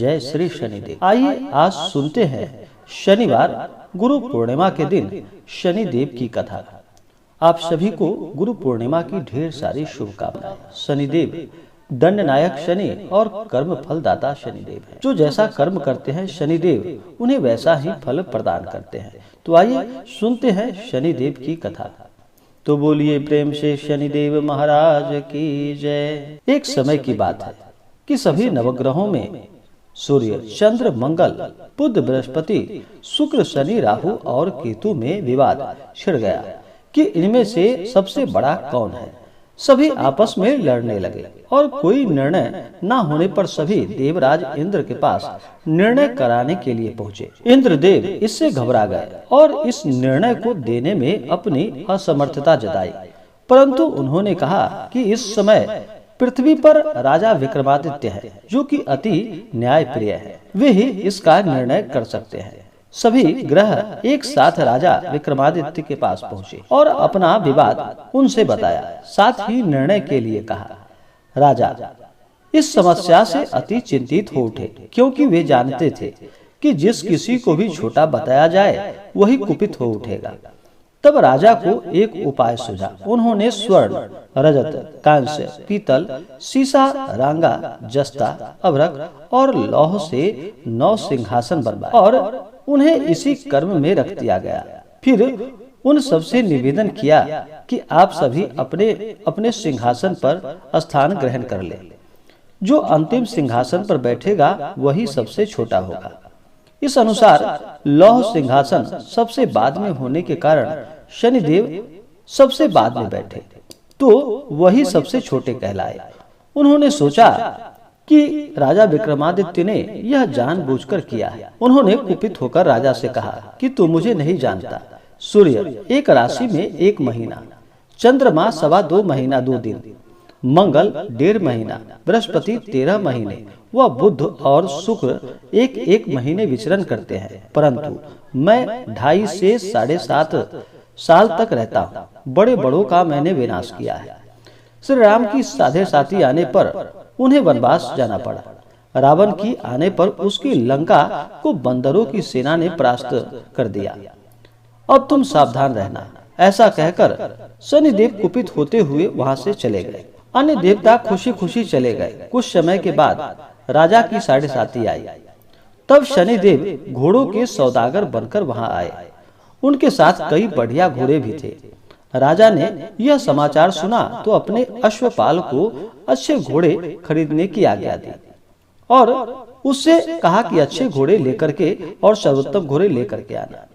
जय श्री शनिदेव। आइए आज सुनते हैं शनिवार गुरु पूर्णिमा के दिन शनिदेव की कथा। आप सभी को गुरु पूर्णिमा की ढेर सारी शुभकामनाएं। शनिदेव दंडनायक शनि और कर्म फलदाता शनिदेव है। जो जैसा कर्म करते हैं शनिदेव उन्हें वैसा ही फल प्रदान करते हैं। तो आइए सुनते हैं शनिदेव की कथा। तो बोलिए प्रेम से शनिदेव महाराज की जय। एक समय की बात है कि सभी नवग्रहों में सूर्य, चंद्र, मंगल, बुध, बृहस्पति, शुक्र, शनि, राहु और केतु में विवाद छिड़ गया कि इनमें से सबसे बड़ा कौन है। सभी आपस में लड़ने लगे और कोई निर्णय न होने पर सभी देवराज इंद्र के पास निर्णय कराने के लिए पहुँचे। इंद्रदेव इससे घबरा गए और इस निर्णय को देने में अपनी असमर्थता जताई, परंतु उन्होंने कहा कि इस समय पृथ्वी पर राजा विक्रमादित्य है, जो कि अति न्यायप्रिय है। वे ही इसका निर्णय कर सकते हैं। सभी ग्रह एक साथ राजा विक्रमादित्य के पास पहुँचे और अपना विवाद उनसे बताया, साथ ही निर्णय के लिए कहा। राजा इस समस्या से अति चिंतित हो उठे, क्योंकि वे जानते थे कि जिस किसी को भी छोटा बताया जाए वही कुपित हो उठेगा। तब राजा को एक उपाय सूझा। उन्होंने स्वर्ण, रजत, कांस्य, पीतल, सीसा, रांगा, जस्ता, अभ्रक और लौह से 9 सिंहासन बनवाए और उन्हें इसी कर्म में रख दिया गया। फिर उन सबसे निवेदन किया कि आप सभी अपने अपने सिंहासन पर स्थान ग्रहण कर ले। जो अंतिम सिंहासन पर बैठेगा वही सबसे छोटा होगा। इस अनुसार लौह सिंहासन सबसे बाद में होने के कारण शनिदेव सबसे बाद में बैठे, तो वही सबसे छोटे कहलाए। उन्होंने सोचा कि राजा विक्रमादित्य ने यह जानबूझकर किया है। उन्होंने कुपित होकर राजा से कहा कि तू मुझे नहीं जानता। सूर्य एक राशि में 1 महीना, चंद्रमा 2.25 महीना 2 दिन, मंगल 1.5 महीना, बृहस्पति 13 महीने व बुध और शुक्र 1 महीने विचरण करते हैं, परंतु मैं 2.5 से 7.5 साल तक रहता हूँ। बड़े बड़ों का मैंने विनाश किया है। श्री राम की 7.5 आने पर उन्हें वनवास जाना पड़ा। रावण की आने पर उसकी लंका को बंदरों की सेना ने परास्त कर दिया। अब तुम सावधान रहना। ऐसा कहकर शनिदेव कुपित होते हुए वहां से चले गए। अन्य देवता खुशी खुशी चले गए। कुछ समय के बाद राजा की 7.5 आई। तब शनिदेव घोड़ों के सौदागर बनकर वहां आए। उनके साथ कई बढ़िया घोड़े भी थे। राजा ने यह समाचार सुना तो अपने अश्वपाल को अच्छे घोड़े खरीदने की आज्ञा दी और उससे कहा कि अच्छे घोड़े लेकर के और सर्वोत्तम घोड़े लेकर के आना।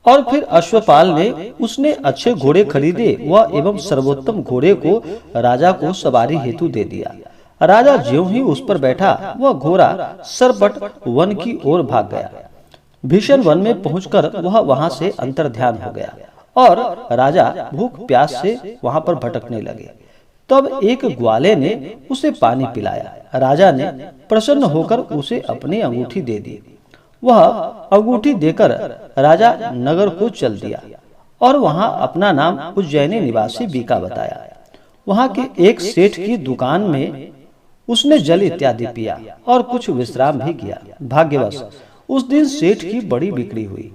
और फिर अश्वपाल ने उसने अच्छे घोड़े खरीदे व एवं सर्वोत्तम घोड़े को राजा को सवारी हेतु दे दिया। राजा ज्यों ही उस पर बैठा वह घोड़ा सरपट वन की ओर भाग गया। भीषण वन में पहुंचकर वह वहां से अंतर्ध्यान हो गया और राजा भूख प्यास से वहां पर भटकने लगे। तब एक ग्वाले ने उसे पानी पिलाया। राजा ने प्रसन्न होकर उसे अपनी अंगूठी दे दी। वह अंगूठी देकर राजा नगर को चल दिया और वहां अपना नाम उज्जैनी निवासी बीका बताया। वहां के एक सेठ की दुकान में उसने जल इत्यादि पिया और कुछ विश्राम भी किया। भाग्यवश उस दिन सेठ की बड़ी बिक्री हुई।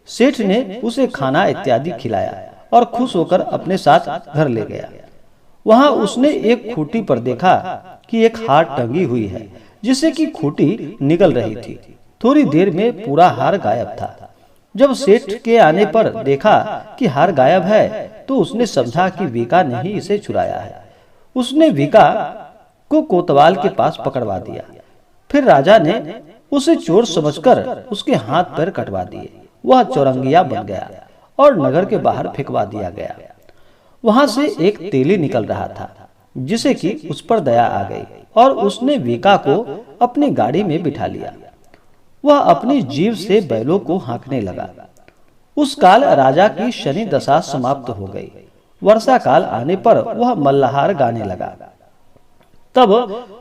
सेठ ने उसे खाना इत्यादि खिलाया और खुश होकर अपने साथ घर ले गया। वहां उसने एक खूंटी पर देखा कि एक हार टंगी हुई है, जिससे कि खूंटी निकल रही थी। थोड़ी देर में पूरा हार गायब था। जब सेठ के आने पर देखा कि हार गायब है तो उसने समझा कि वीका ने ही इसे चुराया है। उसने वीका को कोतवाल के पास पकड़वा दिया। फिर राजा ने उसे चोर समझकर उसके हाथ पैर कटवा दिए। वह चौरंगिया बन गया और नगर के बाहर फेंकवा दिया गया। वहां से एक तेली निकल रहा था, जिसे कि उस पर दया आ गई और उसने वीका को अपनी गाड़ी में बिठा लिया। वह अपनी जीभ से बैलों को हाँकने लगा। उस काल राजा की शनि दशा समाप्त हो गई। वर्षा काल आने पर वह मल्लाहार गाने लगा। तब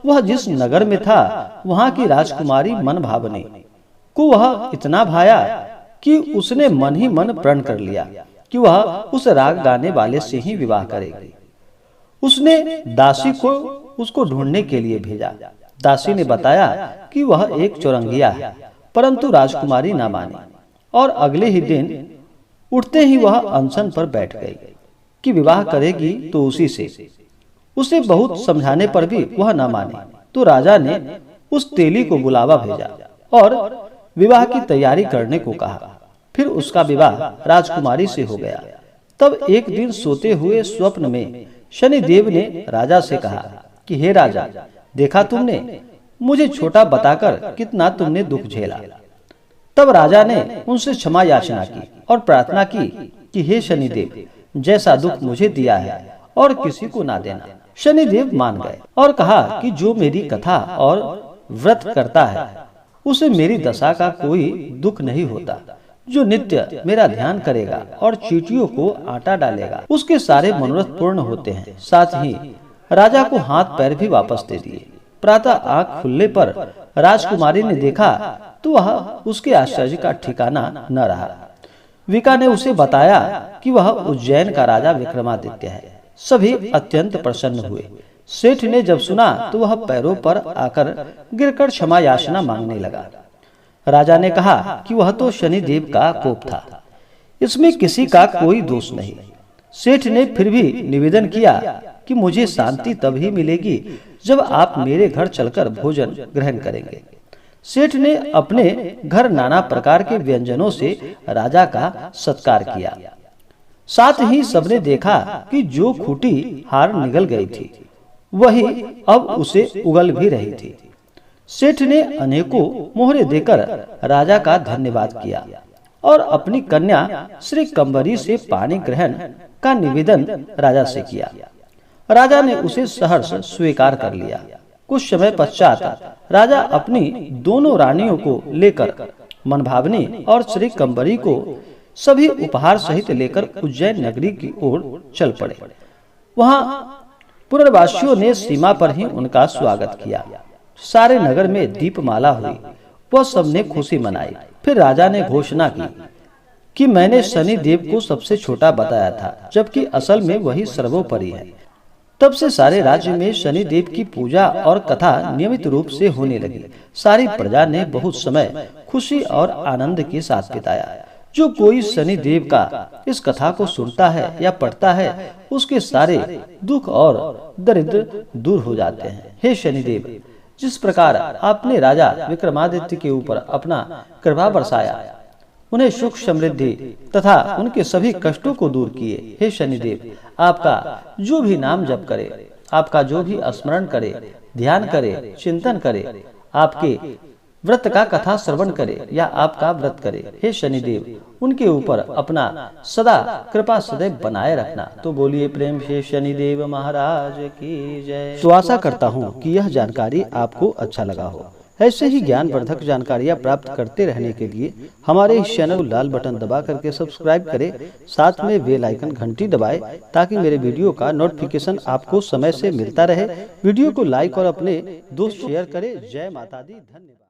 वह जिस नगर में था वहां की राजकुमारी मन भावनी को वह इतना भाया कि उसने मन ही मन प्रण कर लिया कि वह उस राग गाने वाले से ही विवाह करेगी। उसने दासी को उसको ढूंढने के लिए भेजा। दासी ने बताया कि वह एक चौरंगिया है, परंतु राजकुमारी न मानी और अगले ही दिन उठते ही वह अनशन पर बैठ गई कि विवाह करेगी तो उसी से। उसे बहुत समझाने पर भी वह न मानी, तो राजा ने उस तेली को बुलावा भेजा और विवाह की तैयारी करने को कहा। फिर उसका विवाह राजकुमारी से हो गया। तब एक दिन सोते हुए स्वप्न में शनिदेव ने राजा से कहा कि हे राजा, देखा तुमने, मुझे छोटा बताकर कितना तुमने दुख झेला। तब राजा ने उनसे क्षमा याचना की और प्रार्थना की कि हे शनिदेव, जैसा दुख मुझे दिया है और किसी को ना देना। शनिदेव मान गए और कहा कि जो मेरी कथा और व्रत करता है उसे मेरी दशा का कोई दुख नहीं होता। जो नित्य मेरा ध्यान करेगा और चींटियों को आटा डालेगा उसके सारे मनोरथ पूर्ण होते हैं। साथ ही राजा को हाथ पैर भी वापस दे दिए। प्रातः आंख खुलने पर राजकुमारी ने देखा तो वह उसके आश्चर्य का ठिकाना न रहा। विका ने उसे बताया कि वह उज्जैन का राजा विक्रमादित्य है। सभी अत्यंत प्रसन्न हुए। सेठ ने जब सुना तो वह पैरों पर आकर गिरकर क्षमा याचना मांगने लगा। राजा ने कहा कि वह तो शनिदेव का कोप था, इसमें किसी का कोई दोष नहीं। सेठ ने फिर भी निवेदन किया कि मुझे शांति तभी मिलेगी जब आप मेरे घर चलकर भोजन ग्रहण करेंगे। सेठ ने अपने घर नाना प्रकार के व्यंजनों से राजा का सत्कार किया। साथ ही सबने देखा कि जो खूंटी हार निगल गई थी वही अब उसे उगल भी रही थी। सेठ ने अनेकों मोहरे देकर राजा का धन्यवाद किया और अपनी कन्या श्री कंबरी से पानी ग्रहण का निवेदन राजा से किया। राजा ने उसे सहर्ष स्वीकार कर लिया। कुछ समय पश्चात राजा अपनी दोनों रानियों को लेकर मनभावनी और श्री कंबरी को सभी उपहार सहित लेकर उज्जैन नगरी की ओर चल पड़े। वहां पुनर्वासियों ने सीमा पर ही उनका स्वागत किया। सारे नगर में दीपमाला हुई। वह सबने खुशी मनाई। फिर राजा ने घोषणा की कि मैंने शनि देव को सबसे छोटा बताया था, जबकि असल में वही सर्वोपरि है। तब से सारे राज्य में शनि देव की पूजा और कथा नियमित रूप से होने लगी। सारी प्रजा ने बहुत समय खुशी और आनंद के साथ बिताया। जो कोई शनि देव का इस कथा को सुनता है या पढ़ता है उसके सारे दुख और दरिद्र दूर हो जाते हैं। हे शनिदेव, जिस प्रकार आपने राजा विक्रमादित्य के ऊपर अपना कृपा बरसाया, उन्हें सुख समृद्धि तथा उनके सभी कष्टों को दूर किए। हे शनिदेव, आपका जो भी नाम जप करे, आपका जो भी स्मरण करे, ध्यान करे, चिंतन करे, आपके व्रत का कथा श्रवण करे या आपका व्रत करे, हे शनिदेव, उनके ऊपर अपना सदा कृपा सदैव बनाए रखना। तो बोलिए प्रेम से शनिदेव महाराज की जय। तो आशा करता हूँ कि यह जानकारी आपको अच्छा लगा हो। ऐसे ही ज्ञानवर्धक जानकारियाँ प्राप्त करते रहने के लिए हमारे इस चैनल को लाल बटन दबा करके सब्सक्राइब करें, साथ में बेल आइकन घंटी दबाएं ताकि मेरे वीडियो का नोटिफिकेशन आपको समय से मिलता रहे। वीडियो को लाइक और अपने दोस्त शेयर करें। जय माता दी। धन्यवाद।